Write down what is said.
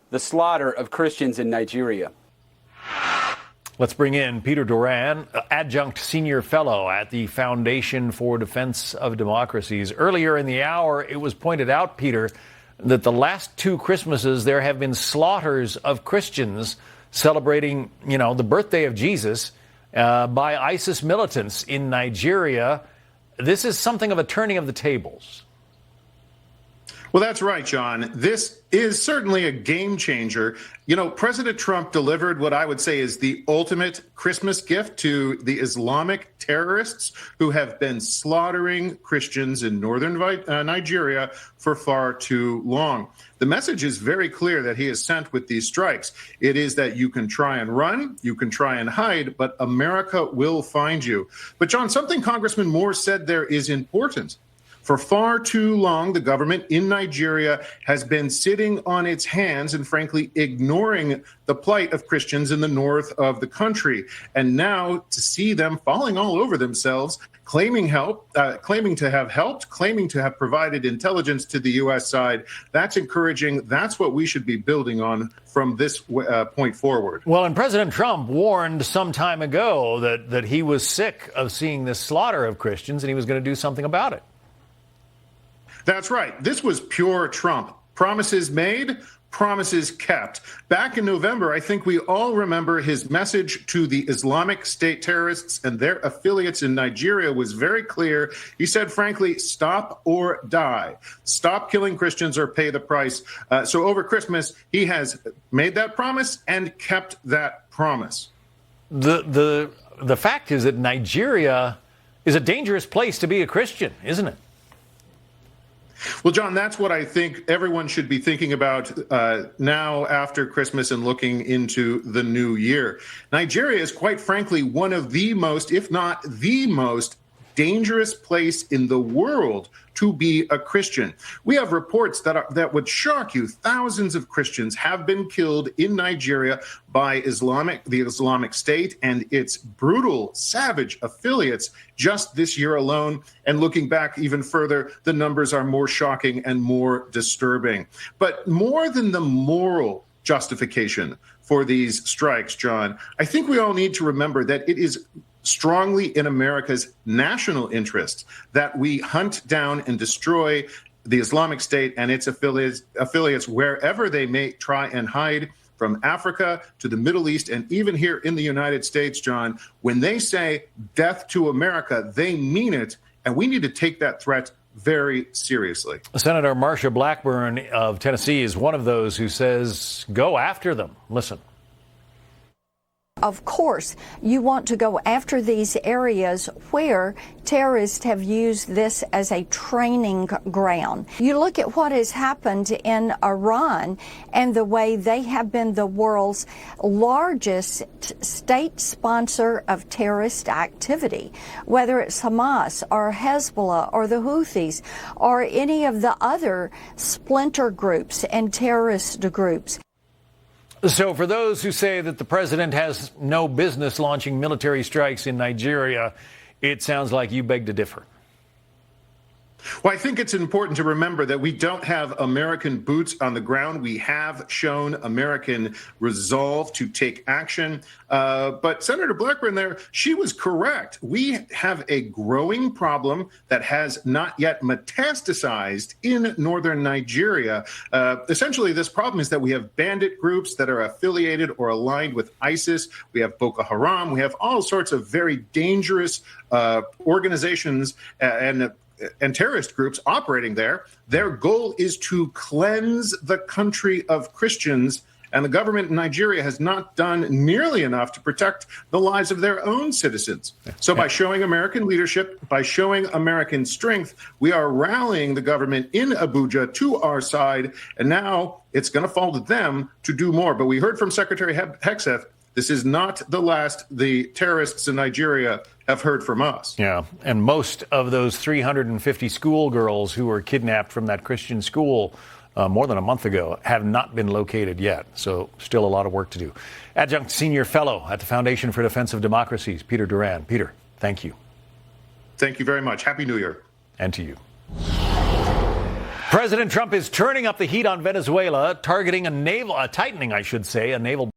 the slaughter of Christians in Nigeria. Let's bring in Peter Doran, adjunct senior fellow at the Foundation for Defense of Democracies. Earlier in the hour, it was pointed out, Peter, that the last two Christmases there have been slaughters of Christians celebrating, the birthday of Jesus by ISIS militants in Nigeria. This is something of a turning of the tables. Well, that's right, John. This is certainly a game changer. President Trump delivered what I would say is the ultimate Christmas gift to the Islamic terrorists who have been slaughtering Christians in northern Nigeria for far too long. The message is very clear that he has sent with these strikes. It is that you can try and run, you can try and hide, but America will find you. But, John, something Congressman Moore said there is important. For far too long, the government in Nigeria has been sitting on its hands and, frankly, ignoring the plight of Christians in the north of the country. And now to see them falling all over themselves, claiming to have helped, claiming to have provided intelligence to the U.S. side, that's encouraging. That's what we should be building on from this point forward. Well, and President Trump warned some time ago that he was sick of seeing this slaughter of Christians and he was going to do something about it. That's right. This was pure Trump. Promises made, promises kept. Back in November, I think we all remember his message to the Islamic State terrorists and their affiliates in Nigeria was very clear. He said, frankly, stop or die. Stop killing Christians or pay the price. So over Christmas, he has made that promise and kept that promise. The fact is that Nigeria is a dangerous place to be a Christian, isn't it? Well, John, that's what I think everyone should be thinking about now after Christmas and looking into the new year. Nigeria is, quite frankly, one of the most, if not the most, dangerous place in the world to be a Christian. We have reports that would shock you. Thousands of Christians have been killed in Nigeria by the Islamic State and its brutal, savage affiliates just this year alone. And looking back even further, the numbers are more shocking and more disturbing. But more than the moral justification for these strikes, John, I think we all need to remember that it is strongly in America's national interest that we hunt down and destroy the Islamic State and its affiliates wherever they may try and hide, from Africa to the Middle East, and even here in the United States, John. When they say death to America, they mean it, and we need to take that threat very seriously. Senator Marsha Blackburn of Tennessee is one of those who says go after them. Listen. Of course, you want to go after these areas where terrorists have used this as a training ground. You look at what has happened in Iran and the way they have been the world's largest state sponsor of terrorist activity, whether it's Hamas or Hezbollah or the Houthis or any of the other splinter groups and terrorist groups. So for those who say that the president has no business launching military strikes in Nigeria, it sounds like you beg to differ. Well, I think it's important to remember that we don't have American boots on the ground. We have shown American resolve to take action. But Senator Blackburn there, she was correct. We have a growing problem that has not yet metastasized in northern Nigeria. Essentially, this problem is that we have bandit groups that are affiliated or aligned with ISIS. We have Boko Haram. We have all sorts of very dangerous organizations and terrorist groups operating there. Their goal is to cleanse the country of Christians, and the government in Nigeria has not done nearly enough to protect the lives of their own citizens. So by showing American leadership, by showing American strength, we are rallying the government in Abuja to our side, and now it's going to fall to them to do more. But we heard from Secretary Hegseth, this is not the last the terrorists in Nigeria have heard from us. Yeah, and most of those 350 schoolgirls who were kidnapped from that Christian school more than a month ago have not been located yet. So still a lot of work to do. Adjunct Senior Fellow at the Foundation for Defense of Democracies, Peter Doran. Peter, thank you. Thank you very much. Happy New Year. And to you. President Trump is turning up the heat on Venezuela, targeting tightening, I should say, a naval